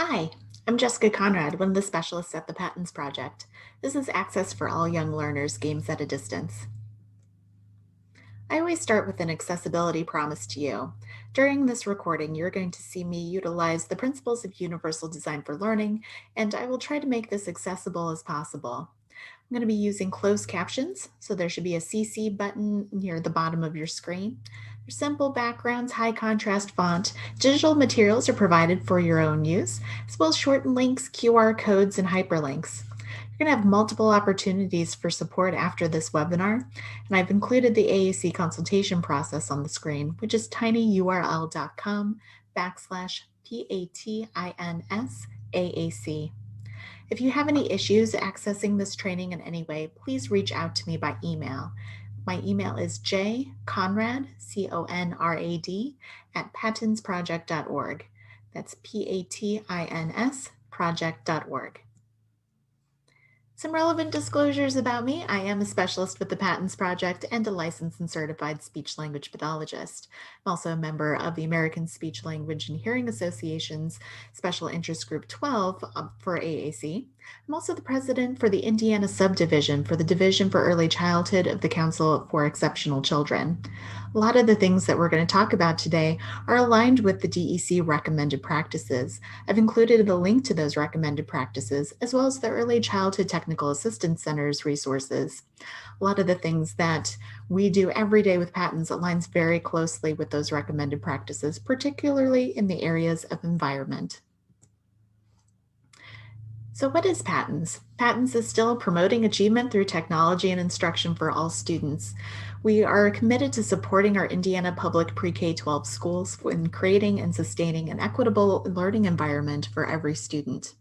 Hi, I'm Jessica Conrad, one of the specialists at the Patins Project. This is Access for All Young Learners Games at a Distance. I always start with an accessibility promise to you. During this recording, you're going to see me utilize the principles of universal design for learning, and I will try to make this accessible as possible. I'm going to be using closed captions, so there should be a CC button near the bottom of your screen. There's simple backgrounds, high contrast font. Digital materials are provided for your own use, as well as shortened links, QR codes, and hyperlinks. You're going to have multiple opportunities for support after this webinar, and I've included the AAC consultation process on the screen, which is tinyurl.com/PATINS AAC. If you have any issues accessing this training in any way, please reach out to me by email. My email is jconrad, CONRAD, at patinsproject.org. That's PATINS project.org. Some relevant disclosures about me. I am a specialist with the Patins Project and a licensed and certified speech-language pathologist. I'm also a member of the American Speech, Language, and Hearing Association's Special Interest Group 12 for AAC. I'm also the president for the Indiana Subdivision for the Division for Early Childhood of the Council for Exceptional Children. A lot of the things that we're going to talk about today are aligned with the DEC recommended practices. I've included a link to those recommended practices, as well as the Early Childhood Technical Assistance Center's resources. A lot of the things that we do every day with Patins aligns very closely with those recommended practices, particularly in the areas of environment. So what is Patins? Patins is still promoting achievement through technology and instruction for all students. We are committed to supporting our Indiana public pre-K-12 schools in creating and sustaining an equitable learning environment for every student.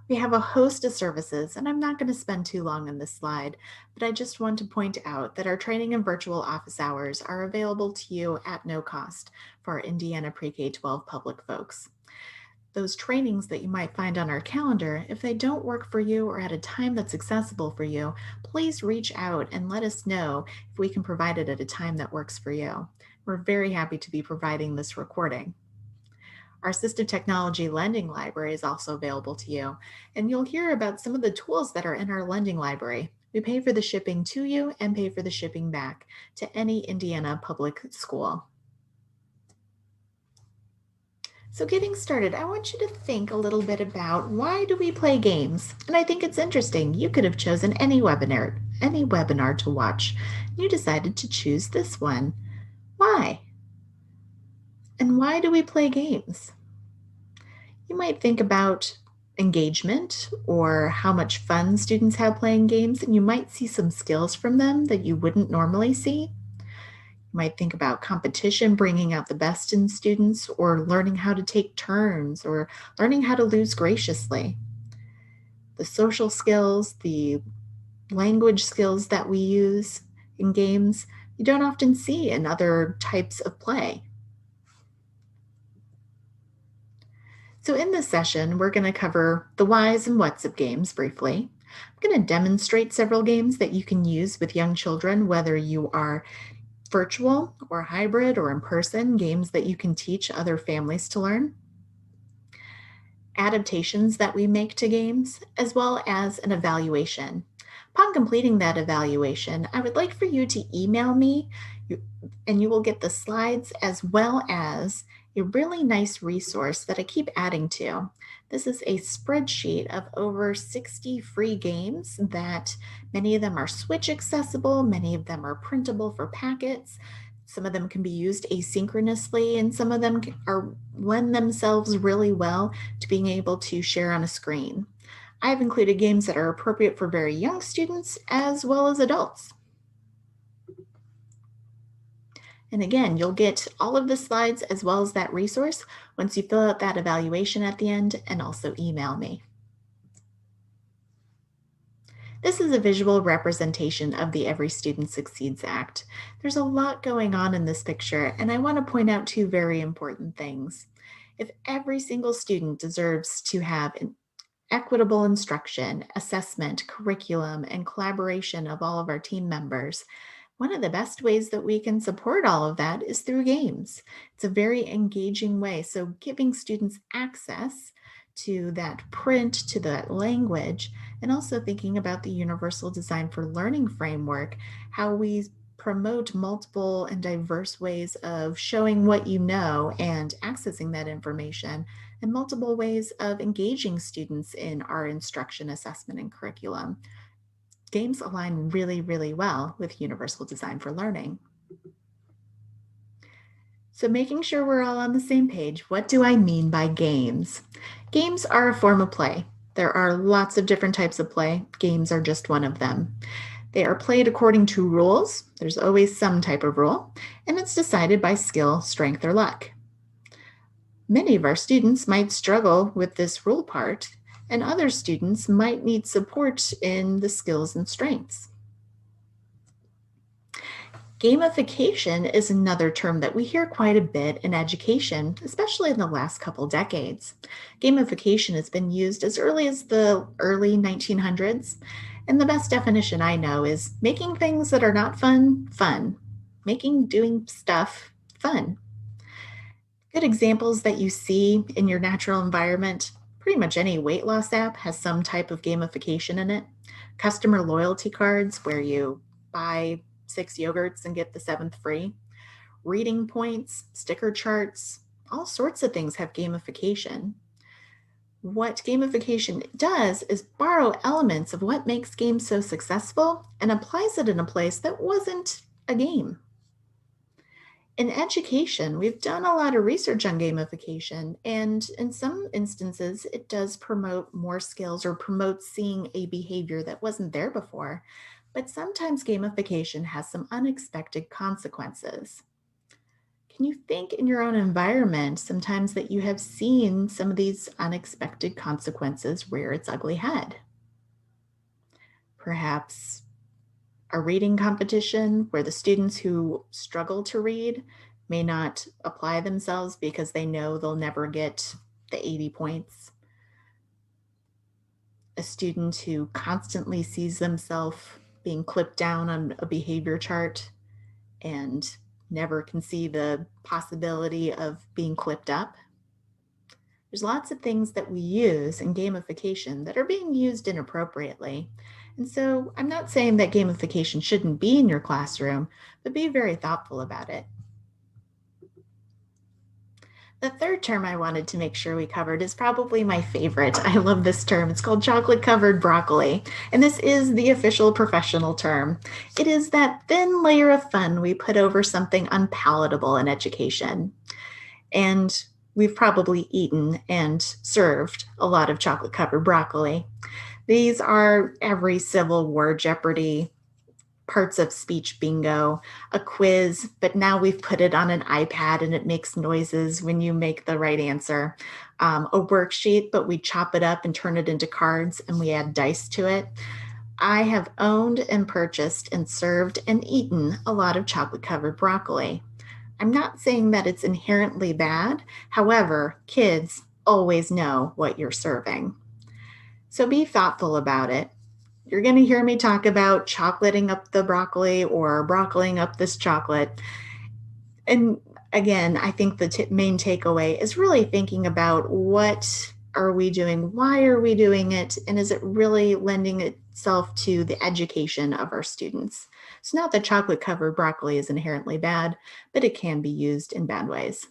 We have a host of services, and I'm not going to spend too long on this slide, but I just want to point out that our training and virtual office hours are available to you at no cost for our Indiana pre-K-12 public folks. Those trainings that you might find on our calendar, if they don't work for you or at a time that's accessible for you, please reach out and let us know if we can provide it at a time that works for you. We're very happy to be providing this recording. Our assistive technology lending library is also available to you, and you'll hear about some of the tools that are in our lending library. We pay for the shipping to you and pay for the shipping back to any Indiana public school. So getting started, I want you to think a little bit about why do we play games? And I think it's interesting. You could have chosen any webinar to watch. You decided to choose this one. Why? And why do we play games? You might think about engagement or how much fun students have playing games, and you might see some skills from them that you wouldn't normally see. You might think about competition, bringing out the best in students, or learning how to take turns, or learning how to lose graciously. The social skills, the language skills that we use in games, you don't often see in other types of play. So in this session, we're going to cover the whys and whats of games briefly. I'm going to demonstrate several games that you can use with young children, whether you are virtual or hybrid or in person, games that you can teach other families to learn, adaptations that we make to games, as well as an evaluation. Upon completing that evaluation, I would like for you to email me, and you will get the slides as well as a really nice resource that I keep adding to. This is a spreadsheet of over 60 free games that many of them are Switch accessible, many of them are printable for packets. Some of them can be used asynchronously, and some of them lend themselves really well to being able to share on a screen. I've included games that are appropriate for very young students as well as adults. And again, you'll get all of the slides as well as that resource once you fill out that evaluation at the end, and also email me. This is a visual representation of the Every Student Succeeds Act. There's a lot going on in this picture, and I want to point out two very important things. If every single student deserves to have an equitable instruction, assessment, curriculum, and collaboration of all of our team members, One of the best ways that we can support all of that is through games. It's a very engaging way. So, giving students access to that print, to that language, and also thinking about the Universal Design for Learning framework, how we promote multiple and diverse ways of showing what you know and accessing that information, and multiple ways of engaging students in our instruction, assessment, and curriculum. Games align really, really well with Universal Design for Learning. So making sure we're all on the same page, what do I mean by games? Games are a form of play. There are lots of different types of play. Games are just one of them. They are played according to rules. There's always some type of rule, and it's decided by skill, strength, or luck. Many of our students might struggle with this rule part, and other students might need support in the skills and strengths. Gamification is another term that we hear quite a bit in education, especially in the last couple decades. Gamification has been used as early as the early 1900s, and the best definition I know is making things that are not fun, fun, making doing stuff fun. Good examples that you see in your natural environment. Pretty much any weight loss app has some type of gamification in it. Customer loyalty cards where you buy 6 yogurts and get the 7th free. Reading points, sticker charts, all sorts of things have gamification. What gamification does is borrow elements of what makes games so successful and applies it in a place that wasn't a game. In education, we've done a lot of research on gamification, and in some instances, it does promote more skills or promote seeing a behavior that wasn't there before. But sometimes gamification has some unexpected consequences. Can you think in your own environment sometimes that you have seen some of these unexpected consequences rear its ugly head? Perhaps a reading competition where the students who struggle to read may not apply themselves because they know they'll never get the 80 points. A student who constantly sees themselves being clipped down on a behavior chart and never can see the possibility of being clipped up. There's lots of things that we use in gamification that are being used inappropriately. And so I'm not saying that gamification shouldn't be in your classroom, but be very thoughtful about it. The third term I wanted to make sure we covered is probably my favorite. I love this term. It's called chocolate covered broccoli. And this is the official professional term. It is that thin layer of fun we put over something unpalatable in education. And we've probably eaten and served a lot of chocolate covered broccoli. These are every Civil War Jeopardy, parts of speech bingo, a quiz, but now we've put it on an iPad and it makes noises when you make the right answer. A worksheet, but we chop it up and turn it into cards and we add dice to it. I have owned and purchased and served and eaten a lot of chocolate covered broccoli. I'm not saying that it's inherently bad. However, kids always know what you're serving. So be thoughtful about it. You're going to hear me talk about chocolating up the broccoli or broccoliing up this chocolate. And again, I think the main takeaway is really thinking about what are we doing? Why are we doing it? And is it really lending itself to the education of our students? It's not that chocolate covered broccoli is inherently bad, but it can be used in bad ways.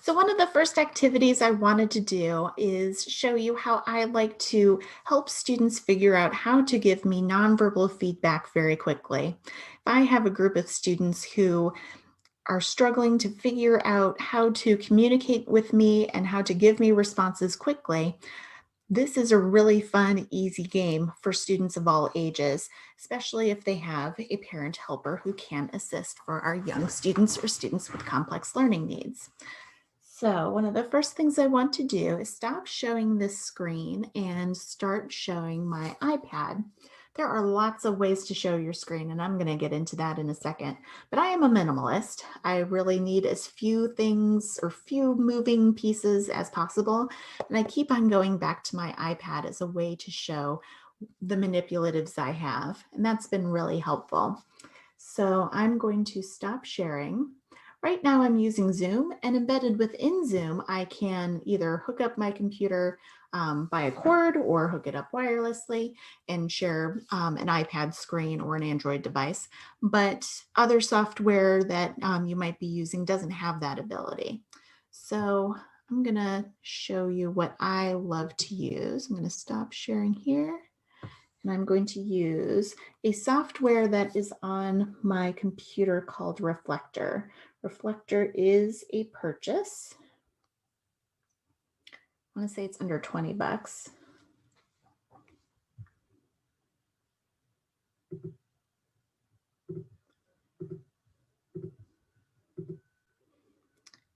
So one of the first activities I wanted to do is show you how I like to help students figure out how to give me nonverbal feedback very quickly. If I have a group of students who are struggling to figure out how to communicate with me and how to give me responses quickly, this is a really fun, easy game for students of all ages, especially if they have a parent helper who can assist for our young students or students with complex learning needs. So one of the first things I want to do is stop showing this screen and start showing my iPad. There are lots of ways to show your screen, and I'm going to get into that in a second. But I am a minimalist. I really need as few things or few moving pieces as possible. And I keep on going back to my iPad as a way to show the manipulatives I have, and that's been really helpful. So I'm going to stop sharing. Right now I'm using Zoom, and embedded within Zoom, I can either hook up my computer by a cord or hook it up wirelessly and share an iPad screen or an Android device. But other software that you might be using doesn't have that ability. So I'm gonna show you what I love to use. I'm gonna stop sharing here. And I'm going to use a software that is on my computer called Reflector. Reflector is a purchase. I want to say it's under 20 bucks.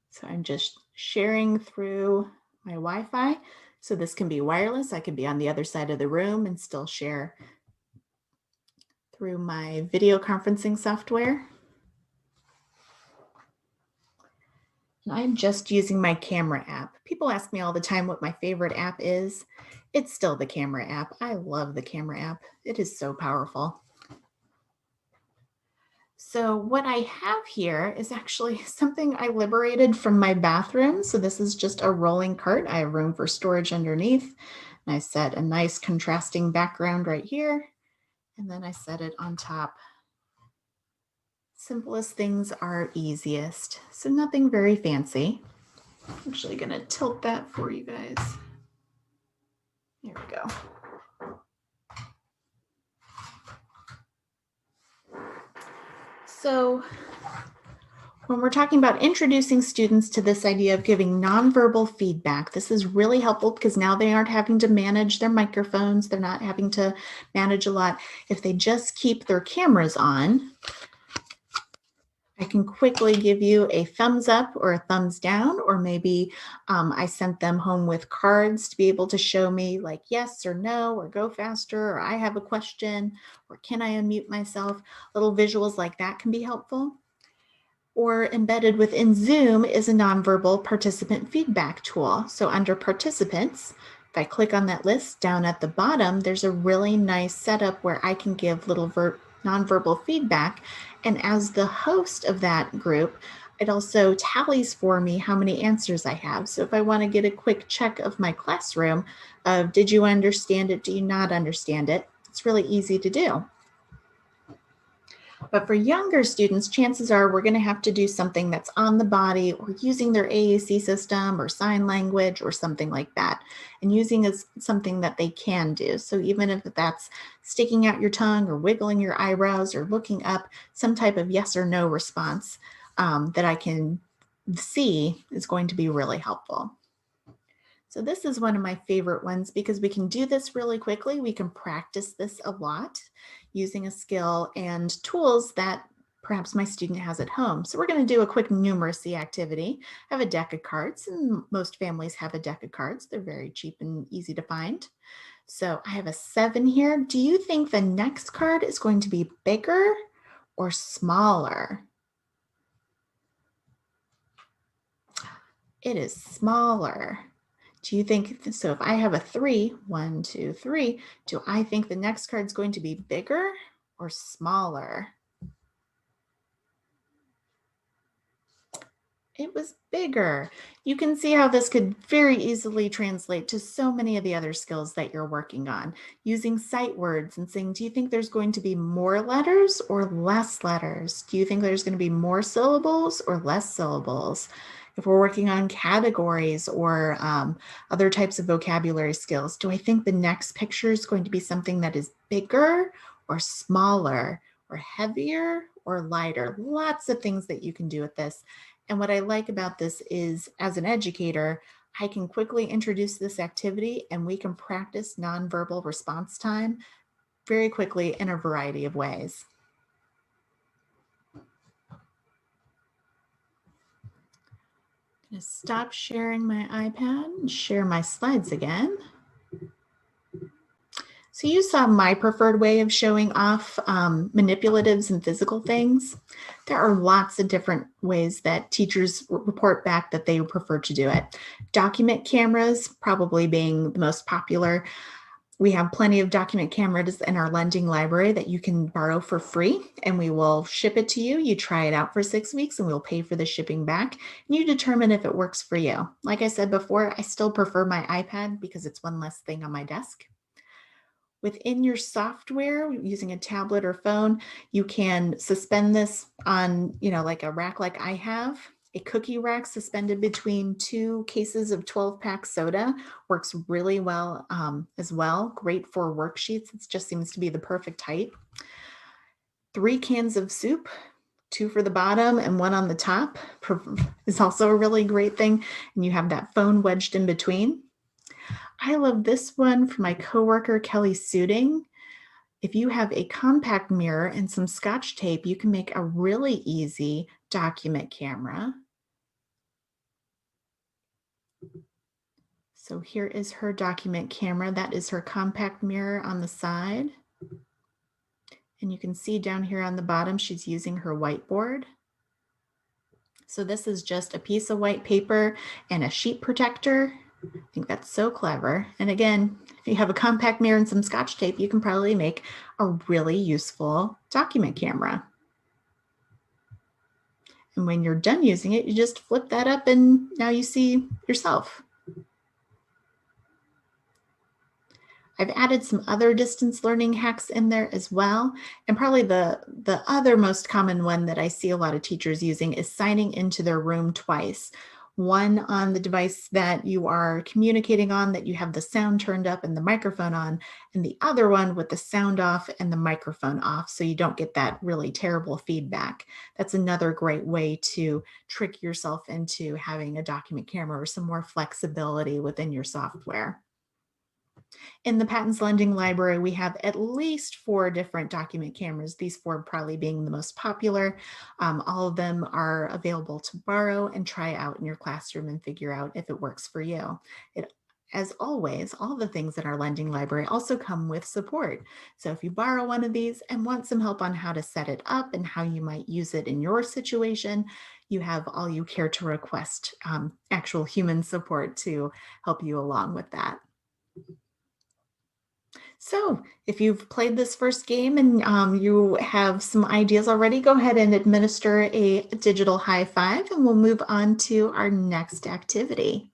So I'm just sharing through my Wi-Fi. So this can be wireless. I can be on the other side of the room and still share through my video conferencing software. And I'm just using my camera app. People ask me all the time what my favorite app is. It's still the camera app. I love the camera app. It is so powerful. So what I have here is actually something I liberated from my bathroom. So this is just a rolling cart. I have room for storage underneath. And I set a nice contrasting background right here. And then I set it on top. Simplest things are easiest. So nothing very fancy. I'm actually gonna tilt that for you guys. There we go. So when we're talking about introducing students to this idea of giving nonverbal feedback, this is really helpful because now they aren't having to manage their microphones. They're not having to manage a lot. If they just keep their cameras on, I can quickly give you a thumbs up or a thumbs down, or maybe I sent them home with cards to be able to show me like yes or no, or go faster, or I have a question, or can I unmute myself? Little visuals like that can be helpful. Or embedded within Zoom is a nonverbal participant feedback tool. So under participants, if I click on that list down at the bottom, there's a really nice setup where I can give little nonverbal feedback. And as the host of that group, it also tallies for me how many answers I have. So if I want to get a quick check of my classroom of did you understand it, do you not understand it, it's really easy to do. But for younger students, chances are we're going to have to do something that's on the body or using their AAC system or sign language or something like that. And using is something that they can do. So even if that's sticking out your tongue or wiggling your eyebrows or looking up, some type of yes or no response that I can see is going to be really helpful. So this is one of my favorite ones because we can do this really quickly. We can practice this a lot using a skill and tools that perhaps my student has at home. So we're going to do a quick numeracy activity. I have a deck of cards, and most families have a deck of cards. They're very cheap and easy to find. So I have a 7 here. Do you think the next card is going to be bigger or smaller? It is smaller. Do you think, so if I have a 3, 1, 2, 3, do I think the next card is going to be bigger or smaller? It was bigger. You can see how this could very easily translate to so many of the other skills that you're working on. Using sight words and saying, do you think there's going to be more letters or less letters? Do you think there's going to be more syllables or less syllables? If we're working on categories or other types of vocabulary skills, do I think the next picture is going to be something that is bigger or smaller or heavier or lighter? Lots of things that you can do with this. And what I like about this is, as an educator, I can quickly introduce this activity and we can practice nonverbal response time very quickly in a variety of ways. I'm going to stop sharing my iPad and share my slides again. So you saw my preferred way of showing off manipulatives and physical things. There are lots of different ways that teachers report back that they prefer to do it. Document cameras probably being the most popular. We have plenty of document cameras in our lending library that you can borrow for free, and we will ship it to you. You try it out for 6 weeks and we'll pay for the shipping back, and you determine if it works for you. Like I said before, I still prefer my iPad because it's one less thing on my desk. Within your software, using a tablet or phone, you can suspend this on, like a rack like I have. A cookie rack suspended between 2 cases of 12-pack soda works really well as well. Great for worksheets. It just seems to be the perfect height. 3 cans of soup, 2 for the bottom and 1 on the top is also a really great thing. And you have that phone wedged in between. I love this one for my coworker, Kelly Suiting. If you have a compact mirror and some Scotch tape, you can make a really easy document camera. So here is her document camera. That is her compact mirror on the side. And you can see down here on the bottom, she's using her whiteboard. So this is just a piece of white paper and a sheet protector. I think that's so clever. And again, if you have a compact mirror and some Scotch tape, you can probably make a really useful document camera. And when you're done using it, you just flip that up and now you see yourself. I've added some other distance learning hacks in there as well. And probably the other most common one that I see a lot of teachers using is signing into their room twice. One on the device that you are communicating on, that you have the sound turned up and the microphone on, and the other one with the sound off and the microphone off, so you don't get that really terrible feedback. That's another great way to trick yourself into having a document camera or some more flexibility within your software. In the Patins Lending Library, we have at least 4 different document cameras, these 4 probably being the most popular. All of them are available to borrow and try out in your classroom and figure out if it works for you. As always, all the things in our lending library also come with support. So if you borrow one of these and want some help on how to set it up and how you might use it in your situation, you have all you care to request, actual human support to help you along with that. So if you've played this first game and you have some ideas already, go ahead and administer a digital high five, and we'll move on to our next activity,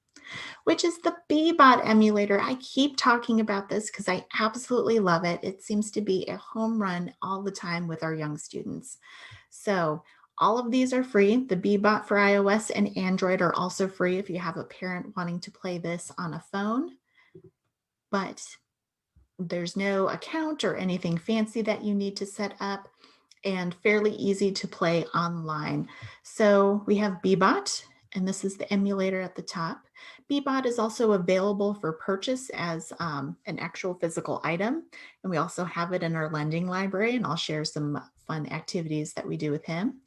which is the BeeBot Emulator. I keep talking about this because I absolutely love it. It seems to be a home run all the time with our young students. So all of these are free. The BeeBot for iOS and Android are also free if you have a parent wanting to play this on a phone. But there's no account or anything fancy that you need to set up, and fairly easy to play online. So we have BeeBot, and this is the emulator at the top. BeeBot is also available for purchase as an actual physical item. And we also have it in our lending library, and I'll share some fun activities that we do with him.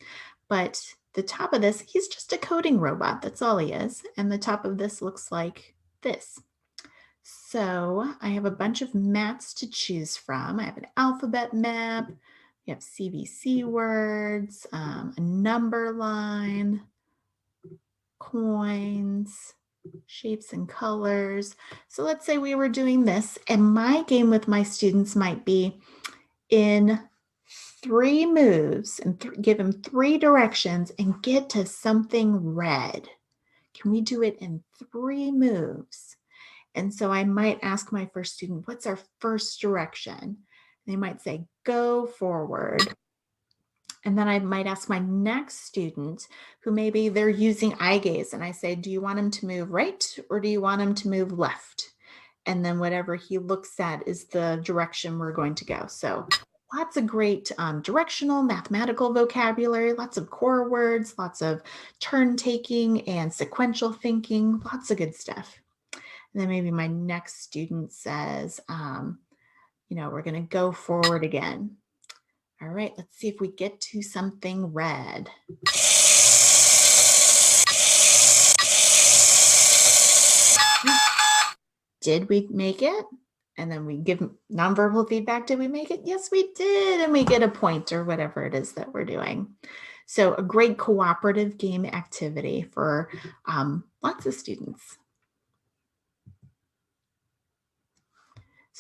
But the top of this, he's just a coding robot. That's all he is. And the top of this looks like this. So I have a bunch of maps to choose from. I have an alphabet map, we have CVC words, a number line, coins, shapes and colors. So let's say we were doing this, and my game with my students might be in 3 moves and give them 3 directions and get to something red. Can we do it in 3 moves? And so I might ask my first student, what's our first direction? They might say, go forward. And then I might ask my next student, who maybe they're using eye gaze, and I say, do you want him to move right or do you want him to move left? And then whatever he looks at is the direction we're going to go. So lots of great directional mathematical vocabulary, lots of core words, lots of turn taking and sequential thinking, lots of good stuff. And then maybe my next student says, we're going to go forward again. All right, let's see if we get to something red. Did we make it? And then we give nonverbal feedback. Did we make it? Yes, we did. And we get a point or whatever it is that we're doing. So a great cooperative game activity for lots of students.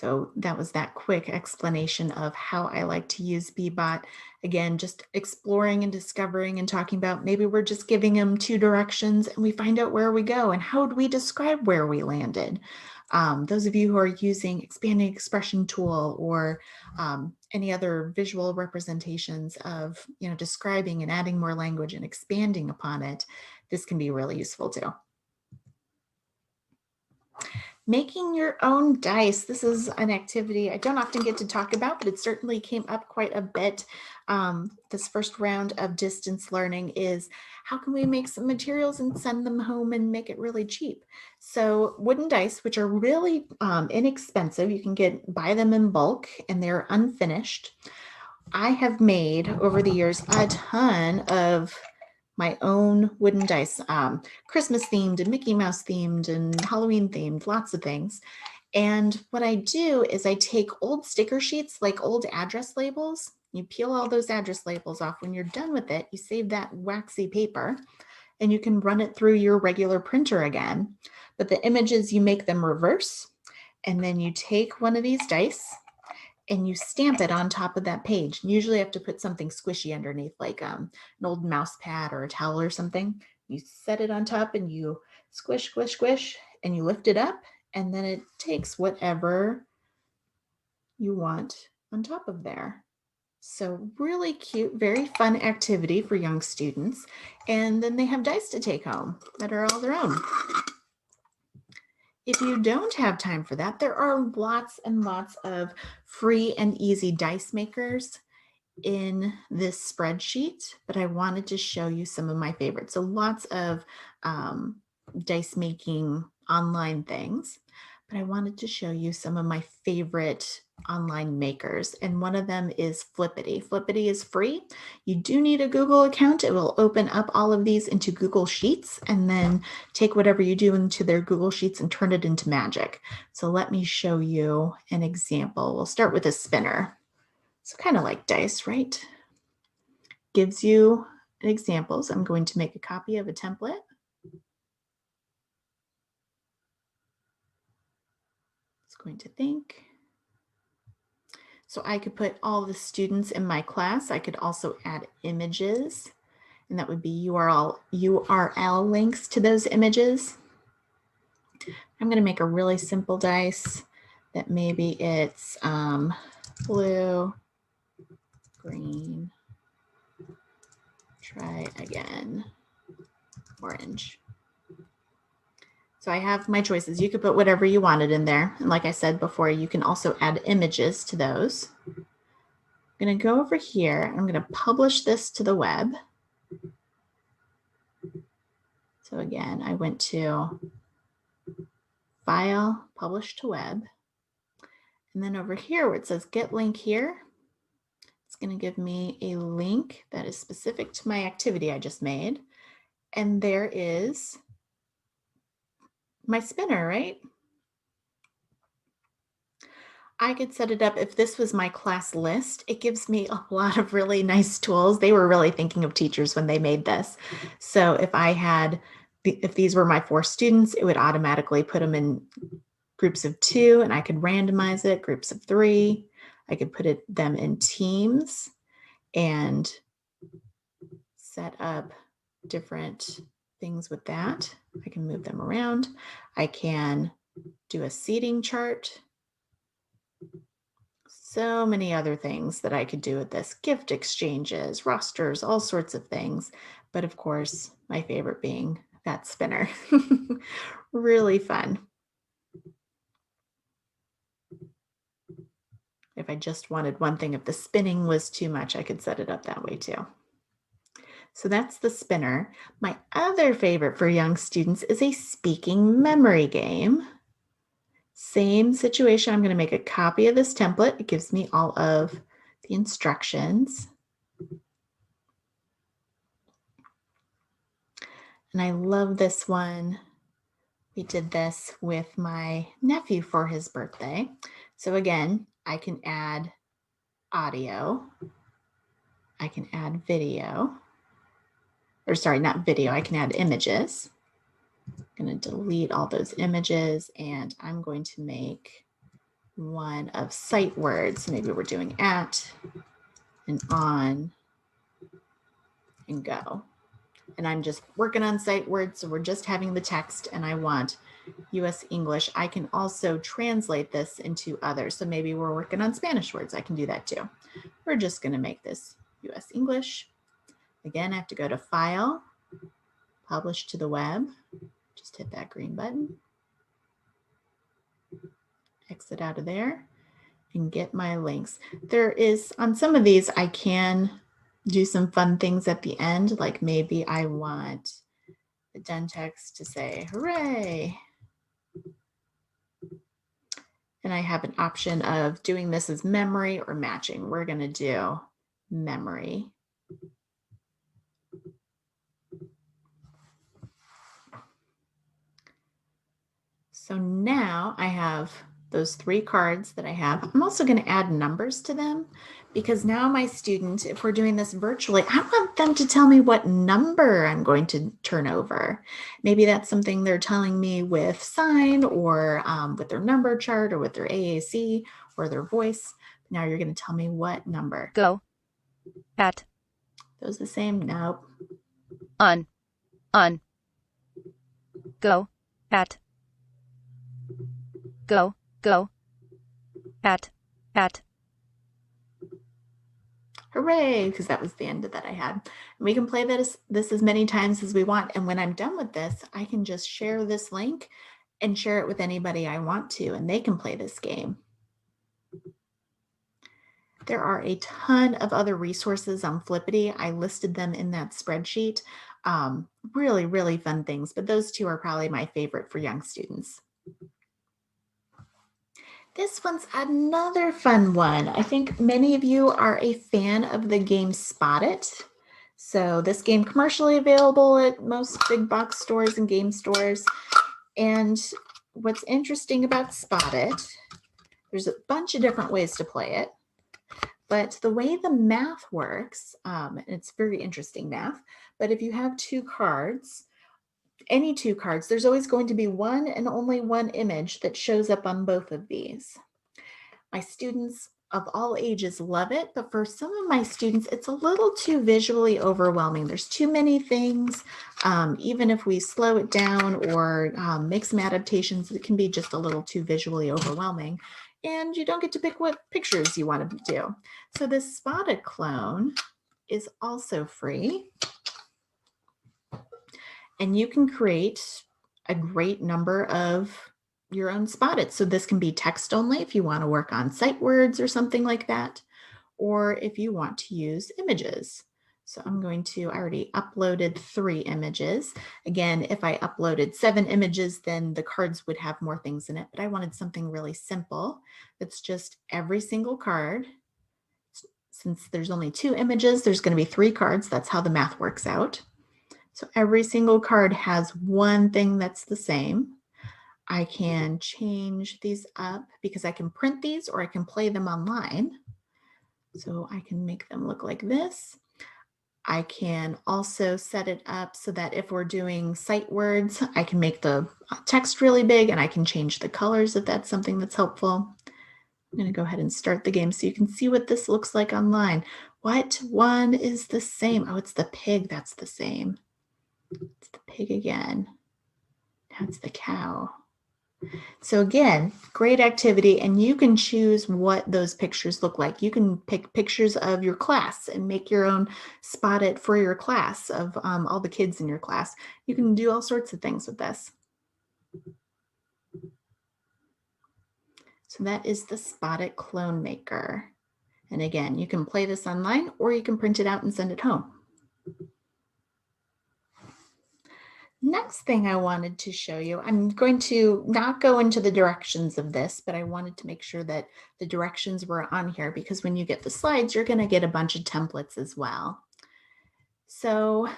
So that was that quick explanation of how I like to use BeeBot. Again, just exploring and discovering and talking about maybe we're just giving them 2 directions and we find out where we go and how do we describe where we landed. Those of you who are using expanding expression tool or any other visual representations of, describing and adding more language and expanding upon it, this can be really useful too. Making your own dice. This is an activity I don't often get to talk about, but it certainly came up quite a bit. This first round of distance learning is how can we make some materials and send them home and make it really cheap? So wooden dice, which are really inexpensive, you can buy them in bulk and they're unfinished. I have made over the years a ton of my own wooden dice, Christmas themed and Mickey Mouse themed and Halloween themed, lots of things. And what I do is I take old sticker sheets, like old address labels. You peel all those address labels off. When you're done with it, you save that waxy paper and you can run it through your regular printer again. But the images, you make them reverse. And then you take one of these dice and you stamp it on top of that page. Usually you have to put something squishy underneath, like an old mouse pad or a towel or something. You set it on top and you squish, squish, squish, and you lift it up, and then it takes whatever you want on top of there. So really cute, very fun activity for young students. And then they have dice to take home that are all their own. If you don't have time for that, there are lots and lots of free and easy dice makers in this spreadsheet, but I wanted to show you some of my favorites. So lots of dice making online things, but I wanted to show you some of my favorite online makers. And one of them is Flippity. Flippity is free. You do need a Google account. It will open up all of these into Google Sheets and then take whatever you do into their Google Sheets and turn it into magic. So let me show you an example. We'll start with a spinner. So kind of like dice, right? Gives you examples. I'm going to make a copy of a template. It's going to think. So I could put all the students in my class. I could also add images, and that would be URL links to those images. I'm going to make a really simple dice that maybe it's blue, green, try again, orange. So I have my choices. You could put whatever you wanted in there. And like I said before, you can also add images to those. I'm going to go over here. I'm going to publish this to the web. So again, I went to File, Publish to Web. And then over here where it says Get Link Here, it's going to give me a link that is specific to my activity I just made. And there is my spinner, right? I could set it up if this was my class list. It gives me a lot of really nice tools. They were really thinking of teachers when they made this. So if these were my 4 students, it would automatically put them in groups of 2 and I could randomize it, groups of 3. I could put them in teams and set up different things with that. I can move them around. I can do a seating chart. So many other things that I could do with this. Gift exchanges, rosters, all sorts of things. But of course, my favorite being that spinner. Really fun. If I just wanted one thing, if the spinning was too much, I could set it up that way too. So that's the spinner. My other favorite for young students is a speaking memory game. Same situation. I'm going to make a copy of this template. It gives me all of the instructions. And I love this one. We did this with my nephew for his birthday. So again, I can add audio. I can add video. Or sorry, not video. I can add images. I'm going to delete all those images and I'm going to make one of sight words. Maybe we're doing at and on and go. And I'm just working on sight words, so we're just having the text and I want US English. I can also translate this into others. So maybe we're working on Spanish words. I can do that too. We're just going to make this US English. Again, I have to go to File, Publish to the Web. Just hit that green button. Exit out of there and get my links. There is, on some of these, I can do some fun things at the end, like maybe I want the done text to say, hooray. And I have an option of doing this as memory or matching. We're going to do memory. So now I have those 3 cards that I have. I'm also going to add numbers to them because now my student, if we're doing this virtually, I want them to tell me what number I'm going to turn over. Maybe that's something they're telling me with sign or with their number chart or with their AAC or their voice. Now you're going to tell me what number. Go. At. Those the same? Nope. On. Go. At. Go. At. Hooray, because that was the end that I had. And we can play this as many times as we want. And when I'm done with this, I can just share this link and share it with anybody I want to, and they can play this game. There are a ton of other resources on Flippity. I listed them in that spreadsheet. Really, really fun things, but those 2 are probably my favorite for young students. This one's another fun one. I think many of you are a fan of the game Postit. So this game commercially available at most big box stores and game stores. And what's interesting about Postit, there's a bunch of different ways to play it. But the way the math works, it's very interesting math, but if you have 2 cards, any 2 cards, there's always going to be one and only one image that shows up on both of these. My students of all ages love it, but for some of my students, it's a little too visually overwhelming. There's too many things. Even if we slow it down or make some adaptations, it can be just a little too visually overwhelming. And you don't get to pick what pictures you want to do. So this Postit clone is also free. And you can create a great number of your own Postit. So this can be text only if you want to work on sight words or something like that, or if you want to use images. So I already uploaded 3 images. Again, if I uploaded 7 images, then the cards would have more things in it, but I wanted something really simple. It's just every single card. Since there's only 2 images, there's going to be 3 cards. That's how the math works out. So every single card has one thing that's the same. I can change these up because I can print these or I can play them online. So I can make them look like this. I can also set it up so that if we're doing sight words, I can make the text really big and I can change the colors if that's something that's helpful. I'm going to go ahead and start the game so you can see what this looks like online. What one is the same? Oh, it's the pig that's the same. It's the pig again. Now it's the cow. So again, great activity, and you can choose what those pictures look like. You can pick pictures of your class and make your own Postit for your class of all the kids in your class. You can do all sorts of things with this. So that is the Postit Clone Maker. And again, you can play this online or you can print it out and send it home. Next thing I wanted to show you, I'm going to not go into the directions of this, but I wanted to make sure that the directions were on here because when you get the slides, you're going to get a bunch of templates as well. So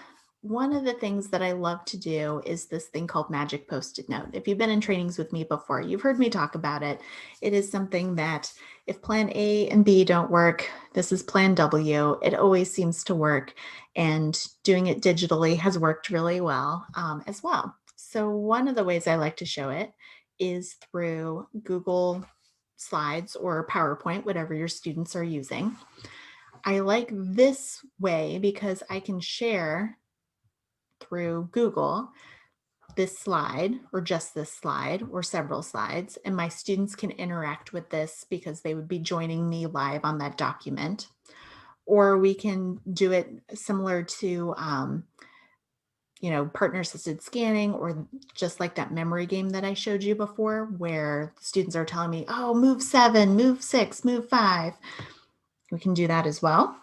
one of the things that I love to do is this thing called Magic Post-it Note. If you've been in trainings with me before, you've heard me talk about it. It is something that if plan A and B don't work, this is plan W. It always seems to work, and doing it digitally has worked really well as well. So one of the ways I like to show it is through Google slides or PowerPoint, whatever your students are using. I like this way because I can share through Google this slide or just this slide or several slides, and my students can interact with this because they would be joining me live on that document. Or we can do it similar to partner assisted scanning, or just like that memory game that I showed you before, where students are telling me, oh, move 7, move 6, move 5. We can do that as well.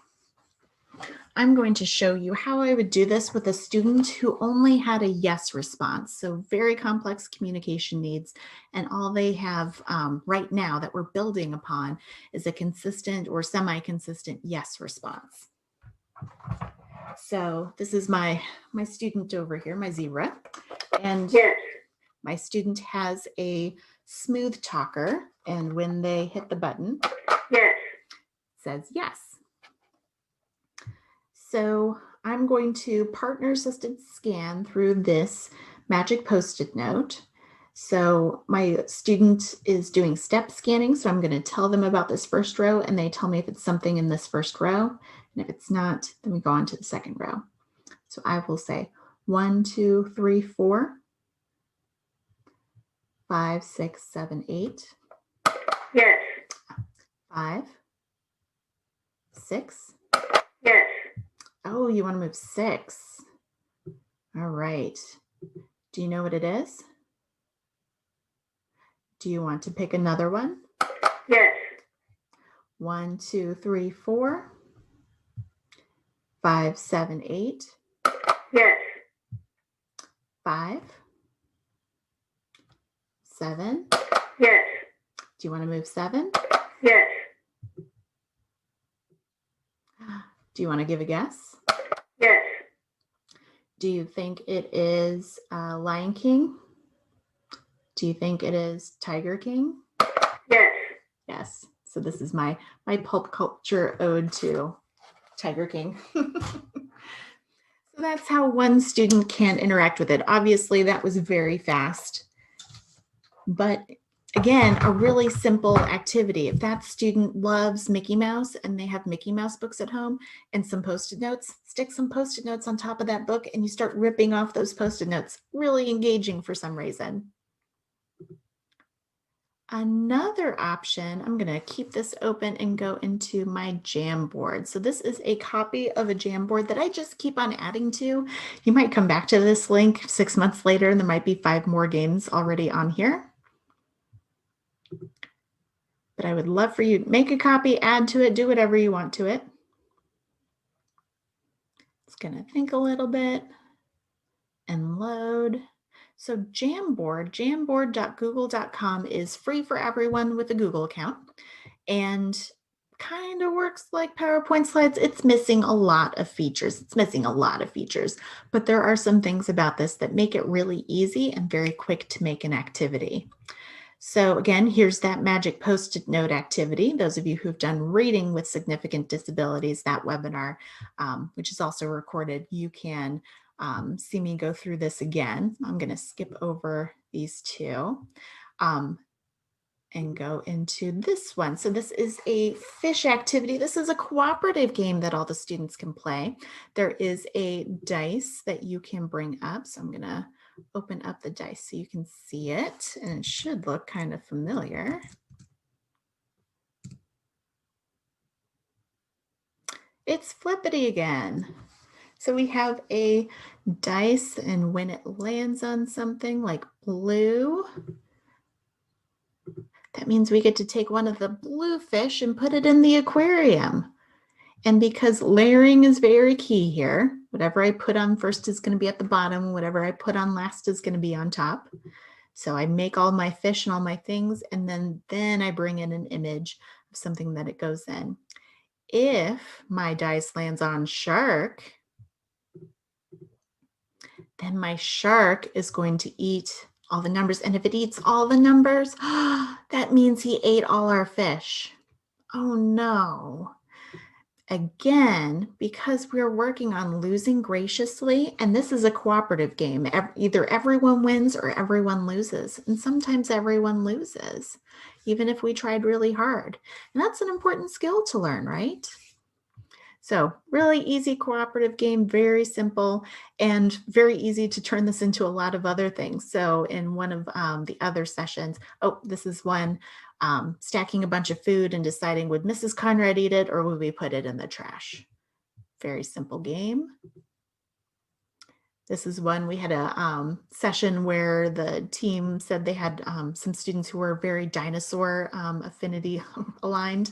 I'm going to show you how I would do this with a student who only had a yes response. So very complex communication needs. And all they have right now that we're building upon is a consistent or semi-consistent yes response. So this is my student over here, my zebra. And yes, my student has a smooth talker. And when they hit the button, yes, it says yes. So I'm going to partner assisted scan through this magic Post-it note. So my student is doing step scanning. So I'm going to tell them about this first row, and they tell me if it's something in this first row. And if it's not, then we go on to the second row. So I will say 1, 2, 3, 4, 5, 6, 7, 8. Yes. 5, 6. Yes. Oh, you want to move 6. All right. Do you know what it is? Do you want to pick another one? Yes. 1, 2, 3, 4, 5, 7, 8. Yes. 5, 7. Yes. Do you want to move 7? Yes. Do you want to give a guess? Yes. Do you think it is Lion King? Do you think it is Tiger King? Yes. Yes. So this is my pulp culture ode to Tiger King. So that's how one student can interact with it. Obviously, that was very fast. But again, a really simple activity. If that student loves Mickey Mouse and they have Mickey Mouse books at home and some Post-it notes, stick some Post-it notes on top of that book and you start ripping off those Post-it notes. Really engaging for some reason. Another option, I'm going to keep this open and go into my Jamboard. So this is a copy of a Jamboard that I just keep on adding to. You might come back to this link 6 months later and there might be 5 more games already on here. But I would love for you to make a copy, add to it, do whatever you want to it. It's going to think a little bit and load. So Jamboard, jamboard.google.com is free for everyone with a Google account and kind of works like PowerPoint slides. It's missing a lot of features. But there are some things about this that make it really easy and very quick to make an activity. So again, here's that magic Post-it note activity. Those of you who've done reading with significant disabilities, that webinar, which is also recorded, you can see me go through this again. I'm going to skip over these two and go into this one. So this is a fish activity. This is a cooperative game that all the students can play. There is a dice that you can bring up. So I'm going to open up the dice so you can see it, and it should look kind of familiar. It's Flippity again. So we have a dice, and when it lands on something like blue, that means we get to take one of the blue fish and put it in the aquarium. And because layering is very key here, whatever I put on first is going to be at the bottom, whatever I put on last is going to be on top. So I make all my fish and all my things, and then I bring in an image of something that it goes in. If my dice lands on shark, then my shark is going to eat all the numbers. And if it eats all the numbers, that means he ate all our fish. Oh no. Again, because we're working on losing graciously, and this is a cooperative game, either everyone wins or everyone loses. And sometimes everyone loses, even if we tried really hard. And that's an important skill to learn, right? So really easy cooperative game, very simple, and very easy to turn this into a lot of other things. So in one of the other sessions, this is one, stacking a bunch of food and deciding, would Mrs. Conrad eat it or would we put it in the trash? Very simple game. This is one, we had a session where the team said they had some students who were very dinosaur affinity aligned.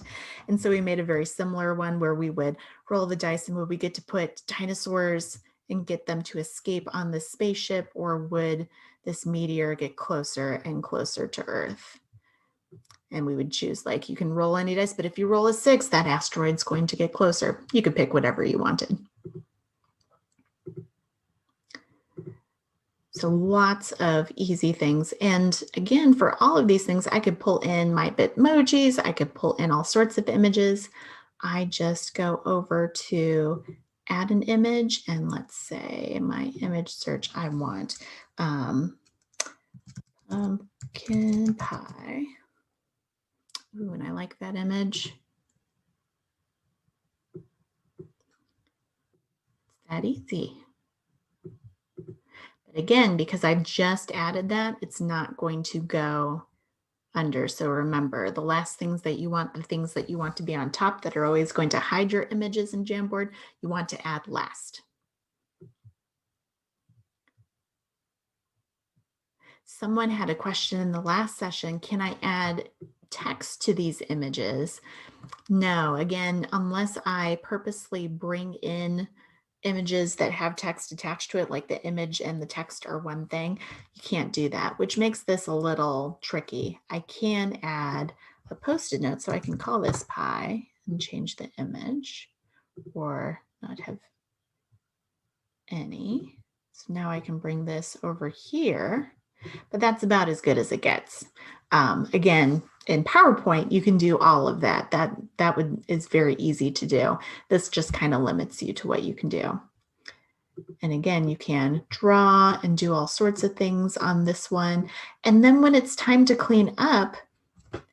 And so we made a very similar one where we would roll the dice and would we get to put dinosaurs and get them to escape on this spaceship, or would this meteor get closer and closer to Earth? And we would choose, like, you can roll any dice, but if you roll a 6, that asteroid's going to get closer. You could pick whatever you wanted. So lots of easy things. And again, for all of these things, I could pull in my Bitmojis. I could pull in all sorts of images. I just go over to add an image, and let's say my image search, I want pumpkin pie. Ooh, and I like that image. It's that easy. But again, because I've just added that, it's not going to go under. So remember, the last things that you want, the things that you want to be on top that are always going to hide your images in Jamboard, you want to add last. Someone had a question in the last session, can I add text to these images? No, again, unless I purposely bring in images that have text attached to it, like the image and the text are one thing, you can't do that, which makes this a little tricky. I can add a Post-it note, so I can call this pie and change the image or not have any. So now I can bring this over here, but that's about as good as it gets. Again, in PowerPoint, you can do all of that. That is very easy to do. This just kind of limits you to what you can do. And again, you can draw and do all sorts of things on this one. And then when it's time to clean up,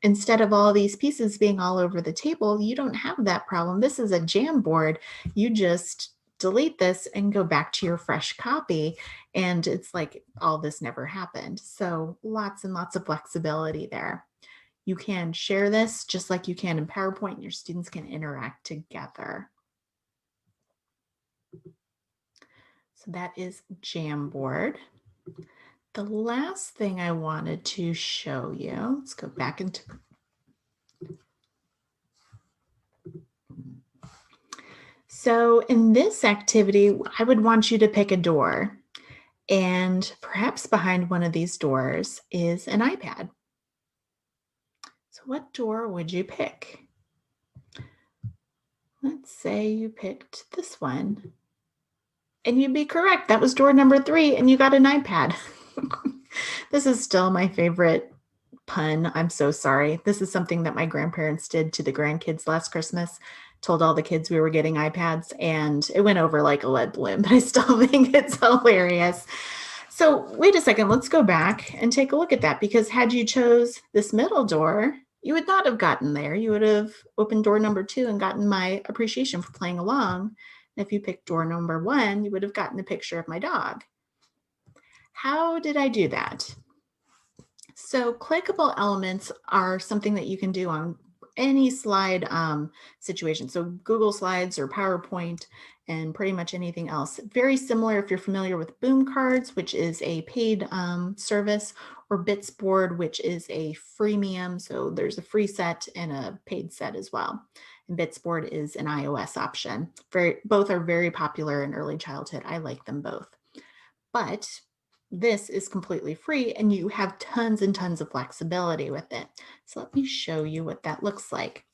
instead of all these pieces being all over the table, you don't have that problem. This is a Jamboard. You just delete this and go back to your fresh copy. And it's like all this never happened. So lots and lots of flexibility there. You can share this just like you can in PowerPoint, and your students can interact together. So that is Jamboard. The last thing I wanted to show you, let's go back into. So in this activity, I would want you to pick a door, and perhaps behind one of these doors is an iPad. So what door would you pick? Let's say you picked this one, and you'd be correct. That was door number 3, and you got an iPad. This is still my favorite pun. I'm so sorry. This is something that my grandparents did to the grandkids last Christmas. Told all the kids we were getting iPads, and it went over like a lead balloon, but I still think it's hilarious. So wait a second, let's go back and take a look at that, because had you chose this middle door, you would not have gotten there. You would have opened door number 2 and gotten my appreciation for playing along. And if you picked door number 1, you would have gotten a picture of my dog. How did I do that? So clickable elements are something that you can do on any slide situation. So Google Slides or PowerPoint and pretty much anything else. Very similar if you're familiar with Boom Cards, which is a paid service, or Bitsboard, which is a freemium. So there's a free set and a paid set as well. And Bitsboard is an iOS option. Both are very popular in early childhood. I like them both. But this is completely free, and you have tons and tons of flexibility with it. So let me show you what that looks like.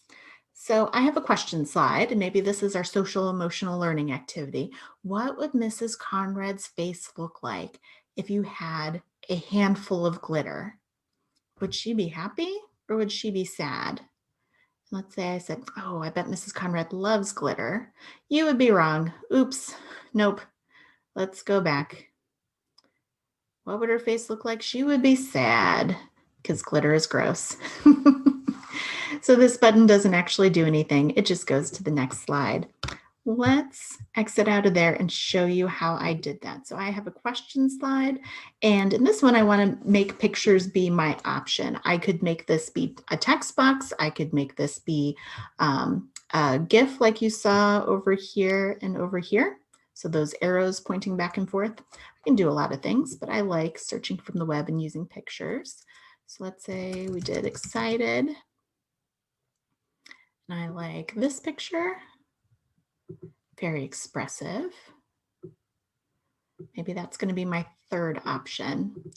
So I have a question slide, and maybe this is our social emotional learning activity. What would Mrs. Conrad's face look like if you had a handful of glitter? Would she be happy or would she be sad? Let's say I said, oh, I bet Mrs. Conrad loves glitter. You would be wrong. Oops. Nope. Let's go back. What would her face look like? She would be sad because glitter is gross. So this button doesn't actually do anything. It just goes to the next slide. Let's exit out of there and show you how I did that. So I have a question slide, and in this one, I want to make pictures be my option. I could make this be a text box. I could make this be a GIF like you saw over here and over here. So those arrows pointing back and forth. I can do a lot of things, but I like searching from the web and using pictures. So let's say we did excited. And I like this picture. Very expressive. Maybe that's going to be my third option.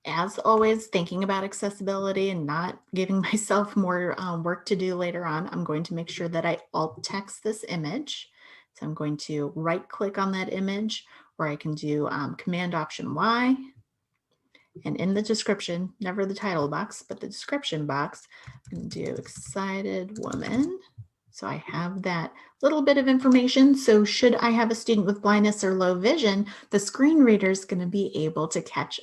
As always, thinking about accessibility and not giving myself more work to do later on, I'm going to make sure that I alt text this image. So I'm going to right click on that image, or I can do Command Option Y. And in the description, never the title box, but the description box, I'm going to do excited woman. So I have that little bit of information. So should I have a student with blindness or low vision, the screen reader is going to be able to catch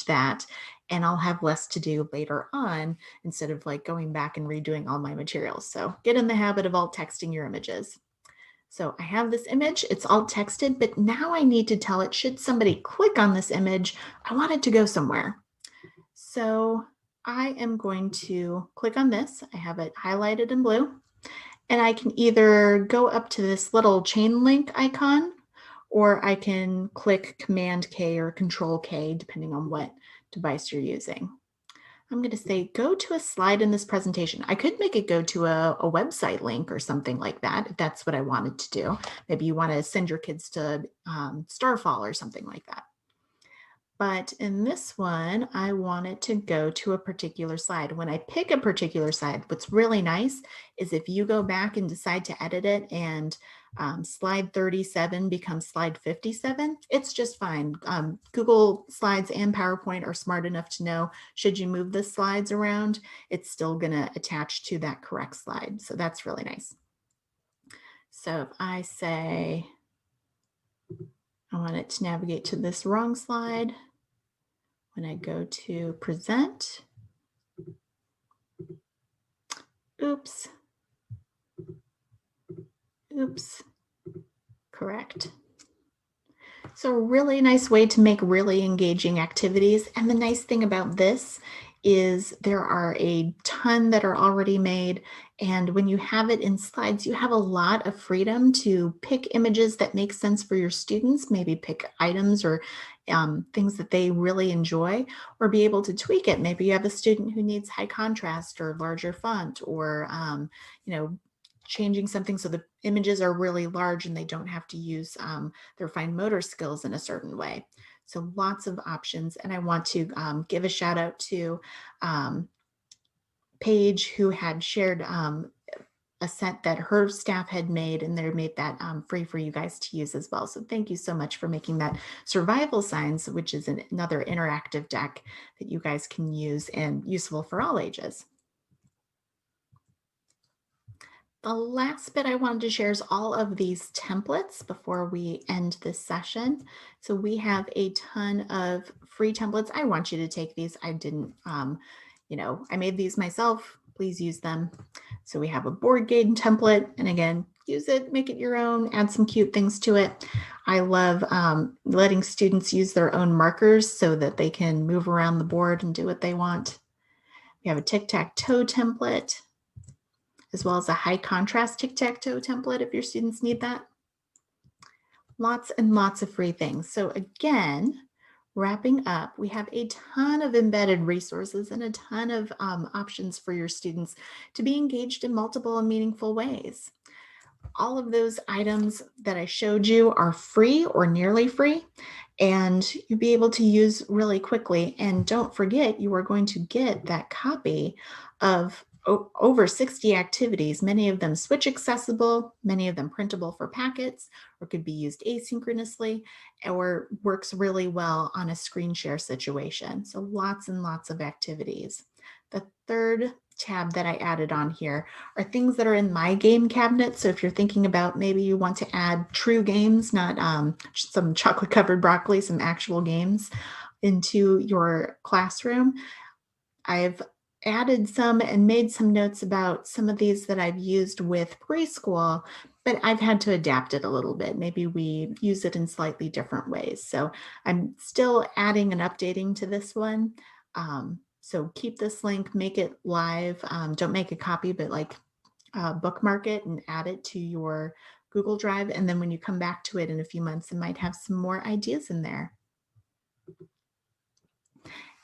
that, and I'll have less to do later on instead of like going back and redoing all my materials. So get in the habit of alt texting your images. So I have this image, it's alt texted, but now I need to tell it, should somebody click on this image, I want it to go somewhere. So I am going to click on this. I have it highlighted in blue. And I can either go up to this little chain link icon, or I can click Command K or Control K, depending on what device you're using. I'm going to say, go to a slide in this presentation. I could make it go to a website link or something like that, if that's what I wanted to do. Maybe you want to send your kids to Starfall or something like that. But in this one, I want it to go to a particular slide. When I pick a particular slide, what's really nice is if you go back and decide to edit it and slide 37 becomes slide 57, it's just fine. Google Slides and PowerPoint are smart enough to know, should you move the slides around, it's still going to attach to that correct slide. So that's really nice. So if I say, I want it to navigate to this wrong slide. When I go to present, oops, correct. So a really nice way to make really engaging activities. And the nice thing about this is there are a ton that are already made. And when you have it in slides, you have a lot of freedom to pick images that make sense for your students, maybe pick items or things that they really enjoy, or be able to tweak it. Maybe you have a student who needs high contrast or larger font, or changing something so the images are really large and they don't have to use their fine motor skills in a certain way. So lots of options. And I want to give a shout out to Paige, who had shared a set that her staff had made, and they made that free for you guys to use as well. So thank you so much for making that survival signs, which is another interactive deck that you guys can use and useful for all ages. The last bit I wanted to share is all of these templates before we end this session. So we have a ton of free templates. I want you to take these. I didn't, I made these myself. Please use them. So we have a board game template, and again, use it, make it your own, add some cute things to it. I love letting students use their own markers so that they can move around the board and do what they want. We have a tic-tac-toe template, as well as a high contrast tic-tac-toe template if your students need that. Lots and lots of free things. So again, wrapping up, we have a ton of embedded resources and a ton of options for your students to be engaged in multiple and meaningful ways. All of those items that I showed you are free or nearly free, and you'll be able to use really quickly. And don't forget, you are going to get that copy of over 60 activities, many of them switch accessible, many of them printable for packets, or could be used asynchronously, or works really well on a screen share situation. So lots and lots of activities. The third tab that I added on here are things that are in my game cabinet. So if you're thinking about maybe you want to add true games, not some chocolate covered broccoli, some actual games into your classroom, I've added some and made some notes about some of these that I've used with preschool, but I've had to adapt it a little bit. Maybe we use it in slightly different ways. So I'm still adding and updating to this one. So keep this link, make it live. Don't make a copy, but like bookmark it and add it to your Google Drive. And then when you come back to it in a few months, it might have some more ideas in there.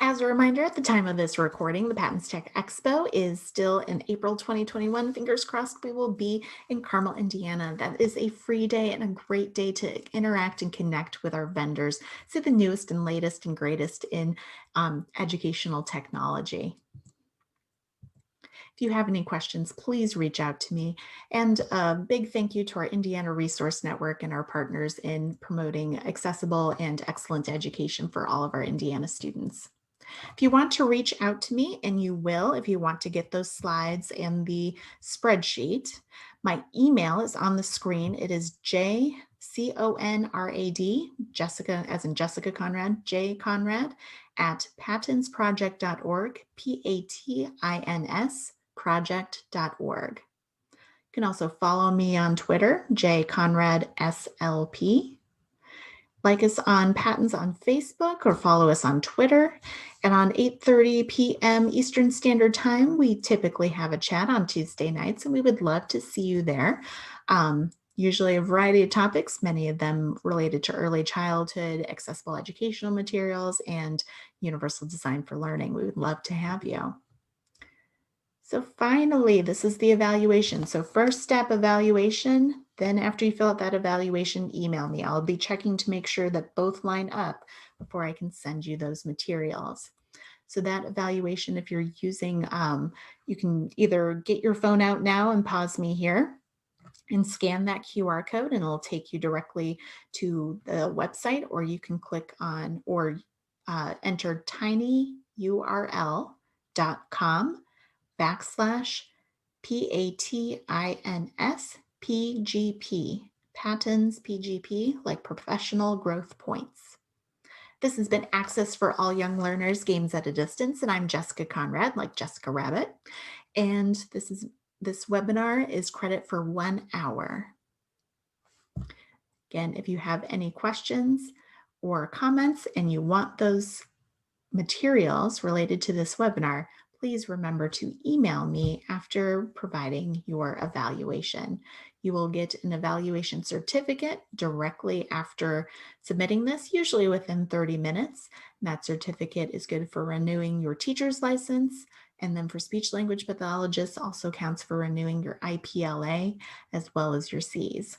As a reminder, at the time of this recording, the Patins Tech Expo is still in April 2021. Fingers crossed we will be in Carmel, Indiana. That is a free day and a great day to interact and connect with our vendors, see the newest and latest and greatest in educational technology. If you have any questions, please reach out to me. And a big thank you to our Indiana Resource Network and our partners in promoting accessible and excellent education for all of our Indiana students. If you want to reach out to me, and you will if you want to get those slides and the spreadsheet, my email is on the screen. It is JConrad, Jessica as in Jessica Conrad, jconrad at patinsproject.org, PATINS project.org. You can also follow me on Twitter, jconradslp. Like us on Patins on Facebook or follow us on Twitter. And on 8:30 p.m. Eastern Standard Time, we typically have a chat on Tuesday nights, and we would love to see you there. Usually a variety of topics, many of them related to early childhood, accessible educational materials, and universal design for learning. We would love to have you. So finally, this is the evaluation. So first step, evaluation. Then after you fill out that evaluation, email me. I'll be checking to make sure that both line up before I can send you those materials. So that evaluation, if you're using, you can either get your phone out now and pause me here and scan that QR code, and it'll take you directly to the website, or you can click on or enter tinyurl.com/PATINS Patins PGP, like professional growth points. This has been Access for All Young Learners, Games at a Distance, and I'm Jessica Conrad, like Jessica Rabbit. And this webinar is credit for 1 hour. Again, if you have any questions or comments and you want those materials related to this webinar, please remember to email me after providing your evaluation. You will get an evaluation certificate directly after submitting this, usually within 30 minutes. And that certificate is good for renewing your teacher's license. And then for speech language pathologists, also counts for renewing your IPLA as well as your Cs.